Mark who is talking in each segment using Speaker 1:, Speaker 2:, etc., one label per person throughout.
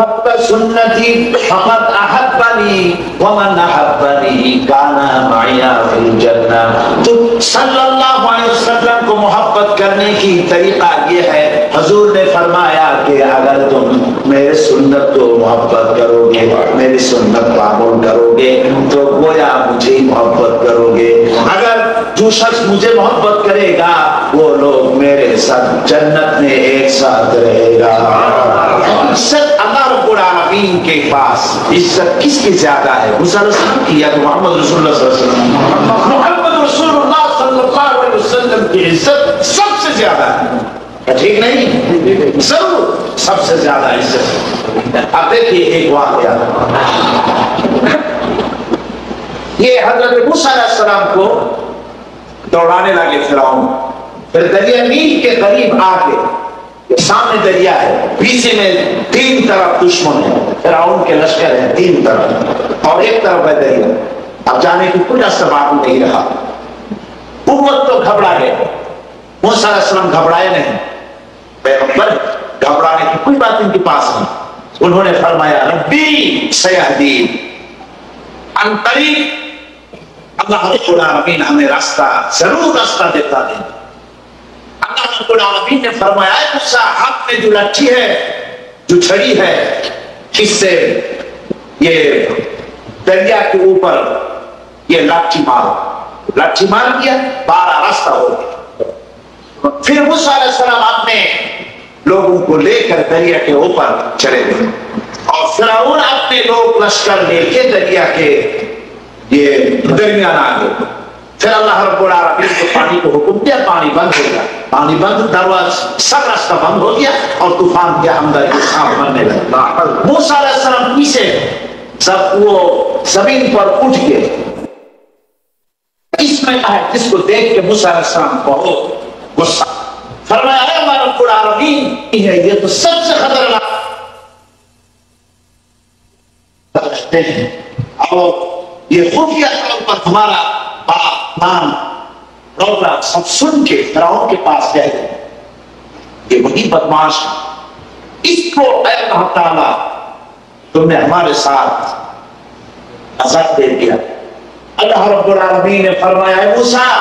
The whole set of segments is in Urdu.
Speaker 1: احب سنتی فقد احبنی ومن احبنی کان معی فی الجنہ۔ تو صلی اللہ علیہ وسلم کو محبت کرنے کی طریقہ یہ ہے، حضور نے فرمایا کہ اگر تم میرے سنت کو محبت کرو گے، میری سنت کو عمل کرو گے تو گویا مجھے محبت کرو گے۔ اگر جو شخص مجھے محبت کرے گا وہ لوگ میرے ساتھ جنت میں ایک ساتھ رہے گا۔ عزت اللہ رب العالمین کے پاس عزت کس کی زیادہ ہے؟ موسیٰ علیہ السلام کی یا تو محمد رسول اللہ صلی اللہ علیہ وسلم؟ محمد رسول اللہ صلی اللہ علیہ وسلم کی عزت سب سے زیادہ ہے، ٹھیک نہیں؟ ضرور سب سے زیادہ عزت۔ اب دیکھیے ایک واقعہ، یہ حضرت موسیٰ علیہ السلام کو دوڑانے لگے فرعون، پھر دریا نیل کے قریب آ کے، سامنے دریا ہے، پیچھے میں تین طرف دشمن ہے، فرعون کے لشکر ہیں تین طرف، اور ایک طرف ہے دریا۔ اب جانے کی کوئی سبب نہیں رہا، امت تو گھبرا گئے، موسیٰ علیہ السلام گھبرائے نہیں، پیغمبر گھبرانے کی کوئی بات ان کے پاس نہیں۔ انہوں نے فرمایا ربی سیہدین، عن طریق اللہ رب العالمین ہمیں راستہ ضرور راستہ دیتا ہے۔ اللہ رب العالمین نے فرمایا ہے موسیٰ ہاتھ میں جو لاٹھی ہے، جو چھڑی ہے، اس سے یہ دریا کے اوپر یہ لاٹھی مار دیا، 12 راستہ ہو گیا۔ پھر موسیٰ علیہ السلام اپنے لوگوں کو لے کر دریا کے اوپر چلے گئے، اور فرعون اپنے لوگ لشکر لے کے دریا کے یہ درمیان آ گئے۔ پھر اللہ رب العالمین کو پانی کو حکم دیا، پانی بند ہو گیا، پانی بند، دروازہ سب راستہ بند ہو گیا، اور طوفان کے اندر صاف بننے لگا۔ موسیٰ علیہ السلام پیچھے سب وہ زمین پر اٹھ گئے۔ اس میں ہے جس کو دیکھ کے موسیٰ علیہ السلام بہت غصہ، فرمایا ہے اللہ رب العالمین ہے، یہ تو سب سے خطرناک رہتے ہیں، اور یہ خفیہ طور پر ہمارا نام پروگرام سب سن کے فرعون کے پاس گئے، یہ وہی بدماش، اس کو اے اللہ تعالیٰ تم نے ہمارے ساتھ عذاب دے دیا۔ اللہ رب العالمین نے فرمایا ہے موسیٰ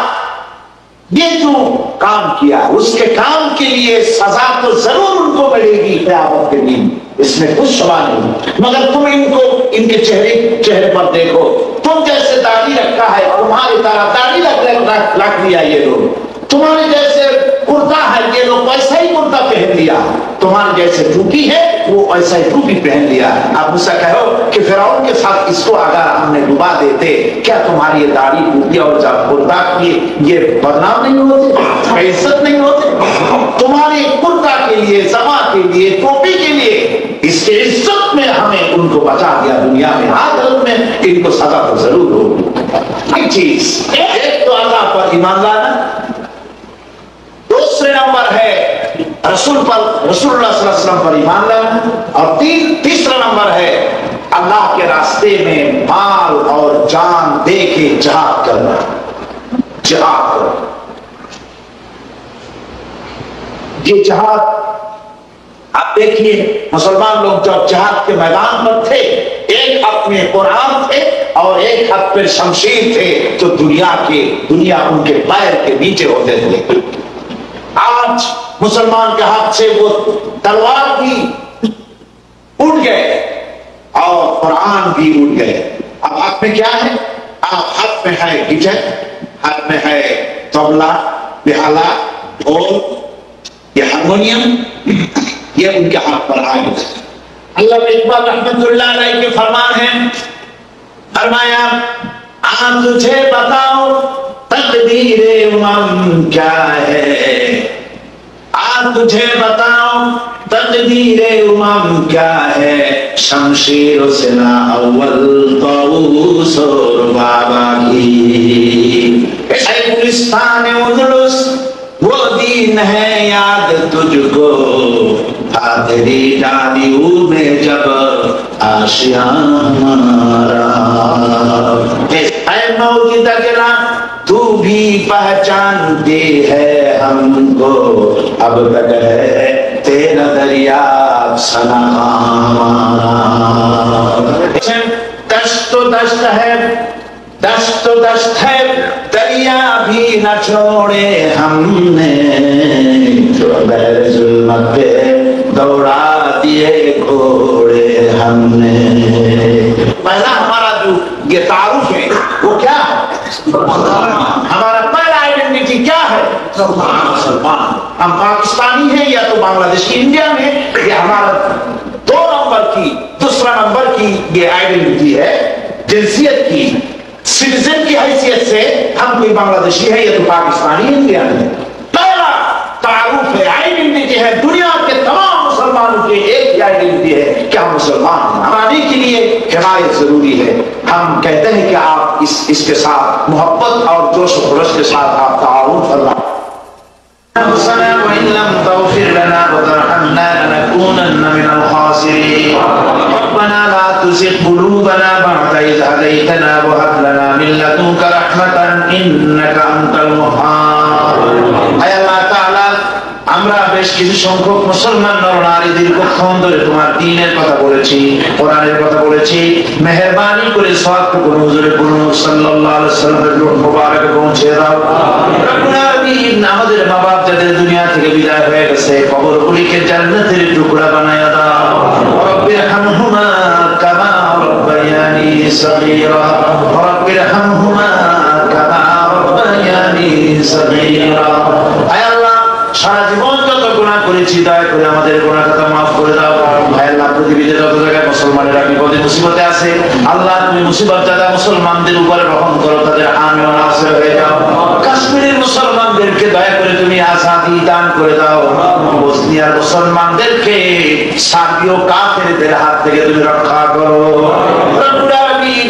Speaker 1: یہ جو کام کیا اس کے کام کے لیے سزا تو ضرور ان کو ملے گی قیامت کے دن، اس میں کچھ سوال نہیں، مگر تم ان کو ان کے چہرے پر دیکھو، تم جیسے داڑھی رکھا ہے تمہاری طرح داڑھی رکھ لیا یہ لوگ، تمہارے جیسے کرتا ہے یہ لوگ ویسا ہی کرتا پہن لیا، تمہارے جیسے ٹوپی ہے وہ ایسا ہی ٹوپی پہن لیا۔ اب موسیٰ کہو کہ فرعون کے ساتھ اس کو اگر ہم نے ڈبا دیتے کیا تمہاری یہ داڑھی ٹوپی اور کرتا کی یہ بدنام نہیں ہوتے، عزت نہیں ہوتے؟ تمہارے کرتا کے لیے، زما کے لیے، ٹوپی کے لیے، اس کے عزت میں ہمیں ان کو بچا دیا دنیا میں، آخرت میں ان کو سزا تو ضرور ہوگی۔ ایک چیز، ایک تو اللہ پر ایمان لانا، دوسرے نمبر ہے رسول اللہ صلی اللہ علیہ وسلم پر ایمان لانا، اور تیسرا نمبر ہے اللہ کے راستے میں مال اور جان دے کے جہاد کرنا۔ یہ جہاد آپ دیکھیے مسلمان لوگ جب جہاد کے میدان پر تھے، ایک ہاتھ میں قرآن تھے اور ایک ہاتھ پہ شمشیر تھے، تو دنیا ان کے پیر کے نیچے ہوتے تھے۔ آج مسلمان کے ہاتھ سے وہ تلوار بھی اٹھ گئے اور قرآن بھی اٹھ گئے۔ اب ہاتھ میں کیا ہے؟ ہاتھ میں ہے گٹر، ہاتھ میں ہے طبلہ، بہالہ، ڈھول، یہ ہارمونیم، یہ ان کے ہاتھ پر آ گئے۔ علامہ اقبال رحمۃ اللہ علیہ کے فرمان ہیں، فرمایا آن تجھے بتاؤ تقدیر امم کیا ہے، آن تجھے بتاؤ تقدیر امم کیا ہے، شمشیر و سنا اول طاؤوس اور بابا کی، اے گلستان اندلس وہ دین ہے یاد تجھ کو، تھا تیری ڈالیوں میں جب آشیاں ہمارا، اے موجودہ گرام تو بھی پہچانتے ہے ہم کو، اب تک ہے تیرا دریافت سنا ہمارا۔ دشت ہے دست و دست ہے دریا بھی نہ چھوڑے ہم نے جو بحر ظلمت پہ دوڑا دیے گھوڑے ہم نے. پہلا ہمارا جو یہ تعارف ہے وہ کیا ہے؟ ہمارا پہلا آئیڈینٹی کیا ہے؟ مسلمان. ہم پاکستانی ہیں یا تو بنگلہ دیش کی انڈیا میں. یہ ہمارا دوسرا نمبر کی یہ آئیڈینٹی ہے جنسیت کی. سٹیزن کی حیثیت سے ہم کوئی بنگلہ دیشی ہے یا تو پاکستانی انڈیا میں. پہلا تعارف ہے, آئیڈینٹی ہے دنیا کے تمام مسلمانوں کے ایک ہی آئیڈینٹی ہے کہ ہم مسلمان ہیں. ہمارے کے لیے حمایت ضروری ہے. ہم کہتے ہیں کہ آپ اس کے ساتھ محبت اور جوش و خروش کے ساتھ آپ تعاون فرمائیں. وإن لم تغفر لنا وترحمنا لنكونن من الخاسرين. ربنا لا تزغ قلوبنا بعد إذ هديتنا وهب لنا من لدنك رحمة إنك أنت الوهاب. أي الله تعالى আমরা বেশ কিছু সংখ্যক মুসলমান নরনারী দীর্ঘক্ষণ ধরে তোমার দ্বীনের কথা বলেছি, কোরআনের কথা বলেছি. মেহেরবানি করে সওয়াবটুকু হুজুরে পূর্ণ সাল্লাল্লাহু আলাইহি ওয়াসাল্লামের রূহ মুবারকে পৌঁছে দাও. রব্বুল আলামিন আমাদের মা বাপ যাদের দুনিয়া থেকে বিদায় হয়ে গেছে কবরগুলিকে জান্নাতের টুকরা বানায়া দাও. রব্বিরহামহুমা কামা রাব্বায়ানি সগীরা. রব্বিরহামহুমা কামা রাব্বায়ানি সগীরা. আয় আল্লাহ, সারা জীবন যত গুনাহ করেছি দয়া করে আমাদের গুনাহ খাতা মাফ করে দাও. ভাই আল্লাহ, পৃথিবীতে যত জায়গায় মুসলমানেরা বিপদে মুসিবতে আছে আল্লাহ তুমি মুসিবত জাদা মুসলমানদের উপরে রহম করো, তাদের আমিন ও নাসির হয়ে যাও. কাশ্মীরের মুসলমানদেরকে দয়া করে তুমি আজাদি দান করে দাও. বসনিয়ার মুসলমানদেরকে সার্বীয় কাফেরদের হাত থেকে তুমি রক্ষা করো. রব্বুল আলামিন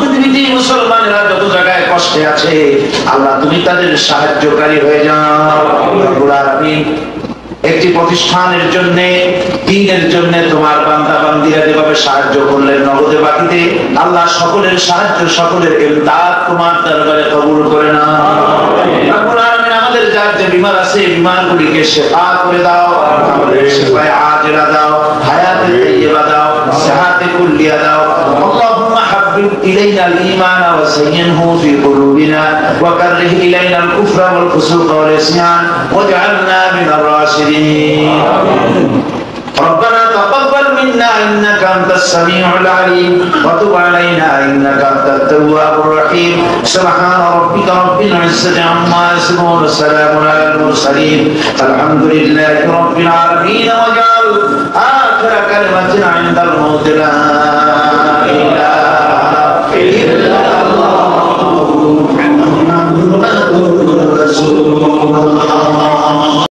Speaker 1: পৃথিবীতে মুসলমানেরা যত জায়গায় কষ্টে আছে আল্লাহ তুমি তাদের সাহায্যকারী হয়ে যাও. রব্বুল আলামিন একটি প্রতিষ্ঠানের জন্য দ্বীনের জন্য তোমার বান্দা বান্দীরা যেভাবে সাহায্য করলেন নগদে বাকিতে, আল্লাহ সকলের সাহায্য সকলের ইমদাদ তোমার দরবারে কবুল করে নাও. রব্বুল আলামিন আমাদের যার যে বিমার আছে বিমারগুলিকে শিফা করে দাও. আমাদের শিফায়ে আজিলা দাও, হায়াতে তাইয়্যিবা দাও, সিহাতে কুল্লিয়া দাও. اللهم حبب إلينا الإيمان وزينه في قلوبنا وكره إلينا الكفر والفسوق والعصيان واجعلنا من الراشدين. ربنا تقبل منا إنك أنت السميع العليم وتب علينا إنك أنت التواب الرحيم. سبحان ربك رب العزة عما يصفون وسلام على المرسلين الحمد لله رب العالمين. واجعل آخر كلمة عند الموت لا